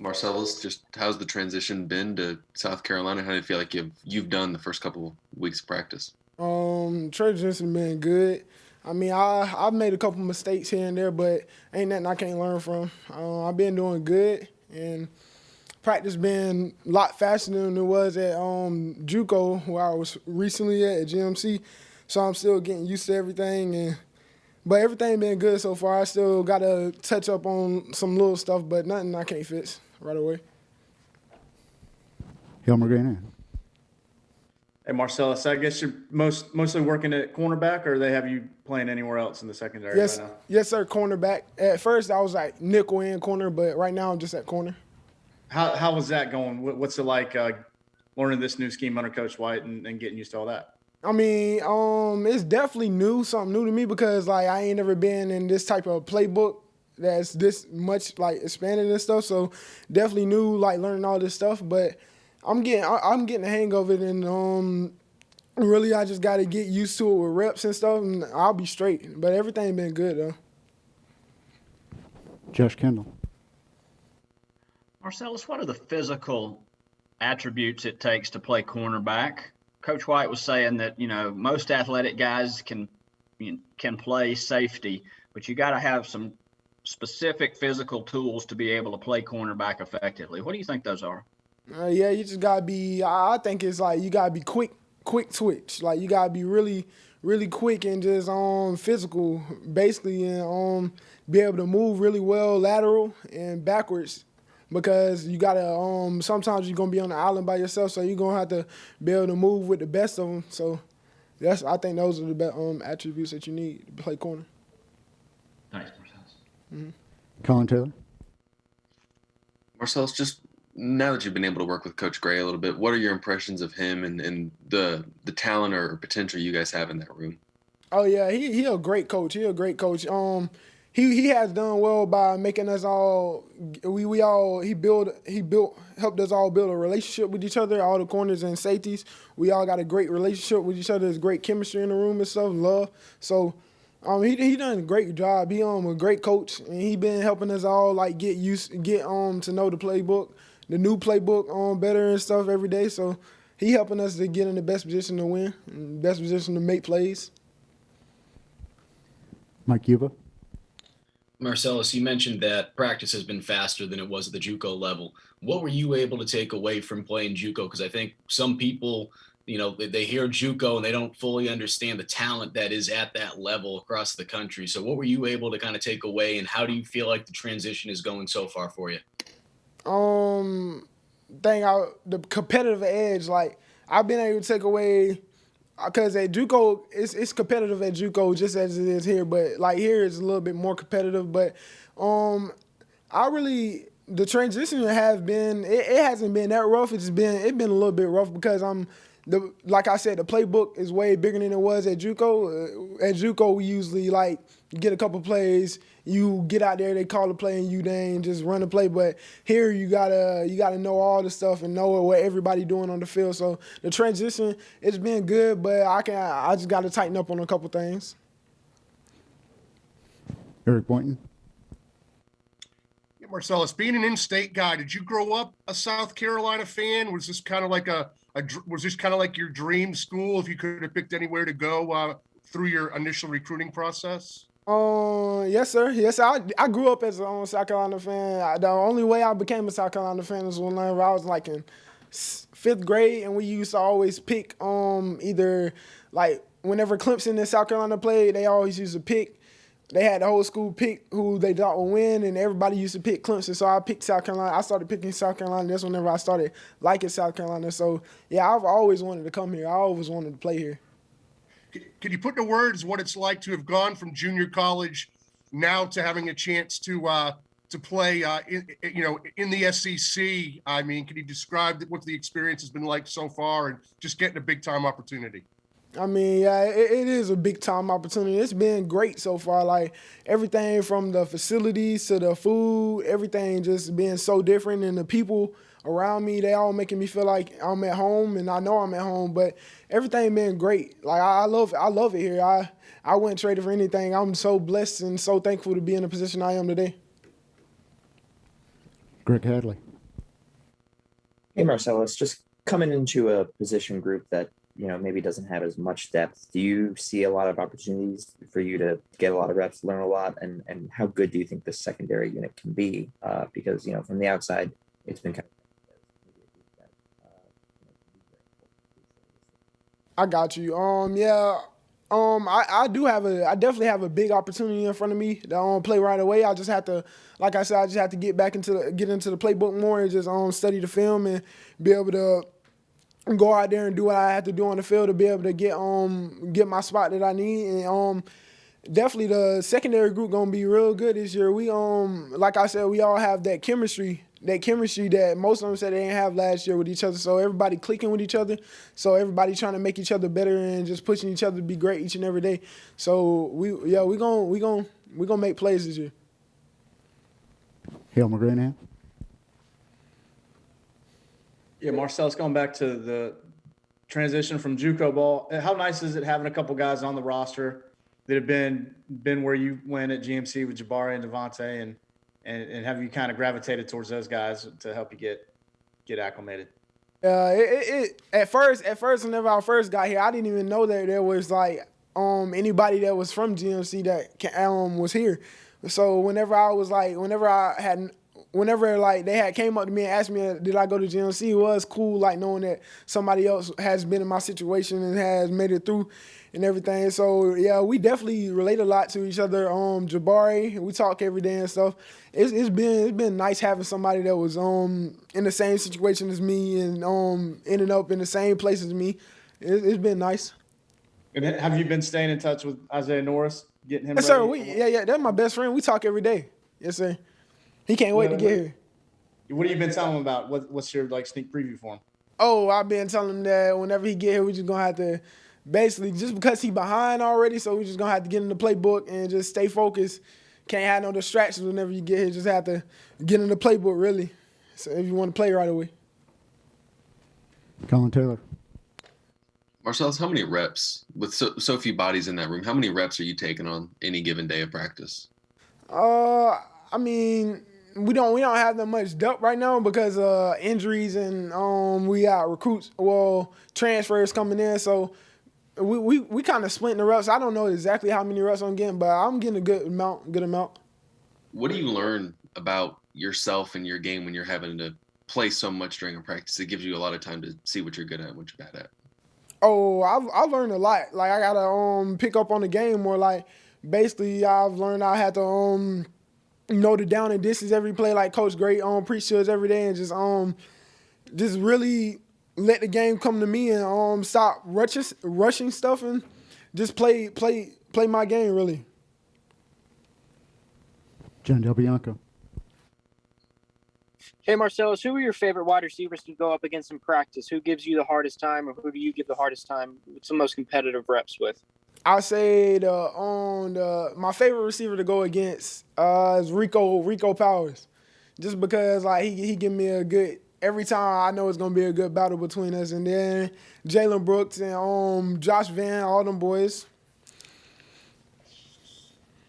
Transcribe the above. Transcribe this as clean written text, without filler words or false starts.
Marcellas, just how's the transition been to South Carolina? How do you feel like you've done the first couple weeks of practice? Transition been good. I mean, I've made a couple mistakes here and there, but ain't nothing I can't learn from. I've been doing good, and practice been a lot faster than it was at JUCO, where I was recently at GMC. So I'm still getting used to everything, but everything been good so far. I still got to touch up on some little stuff, but nothing I can't fix right away. Hilmer Green. Hey, Marcellas, I guess you're mostly working at cornerback, or they have you playing anywhere else in the secondary Yes, right now? yes, sir, cornerback. At first, I was like nickel and corner, but right now I'm just at corner. How was that going? What's it like learning this new scheme under Coach White and getting used to all that? I mean, it's definitely new, something new to me because like I ain't never been in this type of playbook that's this much like expanded and stuff. So definitely new, like learning all this stuff. But I'm getting the hang of it, and really I just got to get used to it with reps and stuff, and I'll be straight. But everything been good though. Josh Kendall. Marcellus, what are the physical attributes it takes to play cornerback? Coach White was saying that, most athletic guys can play safety, but you got to have some specific physical tools to be able to play cornerback effectively. What do you think those are? Yeah, you just got to be, I think it's like you got to be quick twitch. Like you got to be really, really quick and just physical, basically, and be able to move really well lateral and backwards. Because you gotta, sometimes you're gonna be on the island by yourself, so you're gonna have to be able to move with the best of them. So I think those are the best attributes that you need to play corner. Thanks, Marcellus. Mm-hmm. Colin Taylor. Marcellas, just now that you've been able to work with Coach Gray a little bit, what are your impressions of him and the talent or potential you guys have in that room? Oh yeah, he a great coach. He a great coach. He has done well by making us all helped us all build a relationship with each other, all the corners and safeties. We all got a great relationship with each other. There's great chemistry in the room and stuff, love. So he done a great job. He a great coach, and he been helping us all like get to know the playbook, the new playbook better and stuff every day. So he helping us to get in the best position to win, and best position to make plays. Mike Yuba. Marcellus, you mentioned that practice has been faster than it was at the JUCO level. What were you able to take away from playing JUCO? Because I think some people, they hear JUCO and they don't fully understand the talent that is at that level across the country. So what were you able to kind of take away, and how do you feel like the transition is going so far for you? The competitive edge, like I've been able to take away. Because at JUCO, it's competitive at JUCO just as it is here, but like here it's a little bit more competitive. But the transition hasn't been that rough. It's been a little bit rough because like I said, the playbook is way bigger than it was at JUCO. At JUCO, we usually like get a couple plays, you get out there, they call the play, and you then just run the play. But here you gotta know all the stuff and know what everybody doing on the field. So the transition, it's been good, but I just gotta tighten up on a couple things. Eric Boynton. Yeah, Marcellus, being an in-state guy, did you grow up a South Carolina fan? Was this kind of like your dream school if you could have picked anywhere to go through your initial recruiting process? Yes, sir. Yes, I grew up as a South Carolina fan. The only way I became a South Carolina fan was whenever I was like in 5th grade, and we used to always pick either like whenever Clemson and South Carolina played, they always used to pick. They had the whole school pick who they thought would win, and everybody used to pick Clemson. So I picked South Carolina. I started picking South Carolina. That's whenever I started liking South Carolina. So yeah, I've always wanted to come here. I always wanted to play here. Can you put into words what it's like to have gone from junior college now to having a chance to play in the SEC? I mean, can you describe what the experience has been like so far and just getting a big time opportunity? I mean, yeah, it is a big time opportunity. It's been great so far. Like everything from the facilities to the food, everything just being so different, and the people around me, they all making me feel like I'm at home, and I know I'm at home. But everything been great. Like I love it here. I wouldn't trade it for anything. I'm so blessed and so thankful to be in the position I am today. Greg Hadley. Hey, Marcellas, just coming into a position group that, maybe doesn't have as much depth, do you see a lot of opportunities for you to get a lot of reps, learn a lot, and how good do you think this secondary unit can be? Because, from the outside, it's been kind I got you. Yeah. I definitely have a big opportunity in front of me to play right away. I just have to, like I said, I just have to get into the playbook more and just study the film and be able to go out there and do what I have to do on the field to be able to get my spot that I need. And definitely the secondary group gonna be real good this year. We like I said, we all have that chemistry that most of them said they didn't have last year with each other. So everybody clicking with each other. So everybody trying to make each other better and just pushing each other to be great each and every day. So we gonna make plays this year. Hale McGranahan. Yeah, Marcel's going back to the transition from JUCO ball. How nice is it having a couple guys on the roster that have been where you went at GMC with Jabari and Devontae, and have you kind of gravitated towards those guys to help you get acclimated? At first, whenever I first got here, I didn't even know that there was like anybody that was from GMC that was here. So whenever they had came up to me and asked me, did I go to GMC, it was cool, like knowing that somebody else has been in my situation and has made it through and everything. So yeah, we definitely relate a lot to each other. Jabari, we talk every day and stuff. It's been nice having somebody that was in the same situation as me and ended up in the same place as me. It's been nice. And have you been staying in touch with Isaiah Norris, getting him Yes, ready? sir. Yeah, that's my best friend. We talk every day. Yes, sir. He can't wait to get here. What have you been telling him about? What's your sneak preview for him? Oh, I've been telling him that whenever he get here, we just gonna have to basically, just because he behind already, so we just gonna have to get in the playbook and just stay focused. Can't have no distractions whenever you get here. Just have to get in the playbook really. So if you want to play right away. Colin Taylor. Marcellas, how many reps with so few bodies in that room? How many reps are you taking on any given day of practice? I mean, we don't have that much depth right now because injuries and we got transfers coming in. So we kind of splitting the reps. I don't know exactly how many reps I'm getting, but I'm getting a good amount. What do you learn about yourself and your game when you're having to play so much during a practice? It gives you a lot of time to see what you're good at and what you're bad at. Oh, I've learned a lot. Like I gotta pick up on the game more. Like basically, I've learned I had to know the down and distance every play, like Coach Gray preach to us every day, and just really let the game come to me and stop rushing stuff and just play my game really. John Del Bianco. Hey, Marcellas, who are your favorite wide receivers to go up against in practice? Who gives you the hardest time, or who do you give the hardest time? What's the most competitive reps with? I say my favorite receiver to go against is Rico Powers, just because like he give me a good every time. I know it's gonna be a good battle between us, and then Jalen Brooks and Josh Van, all them boys.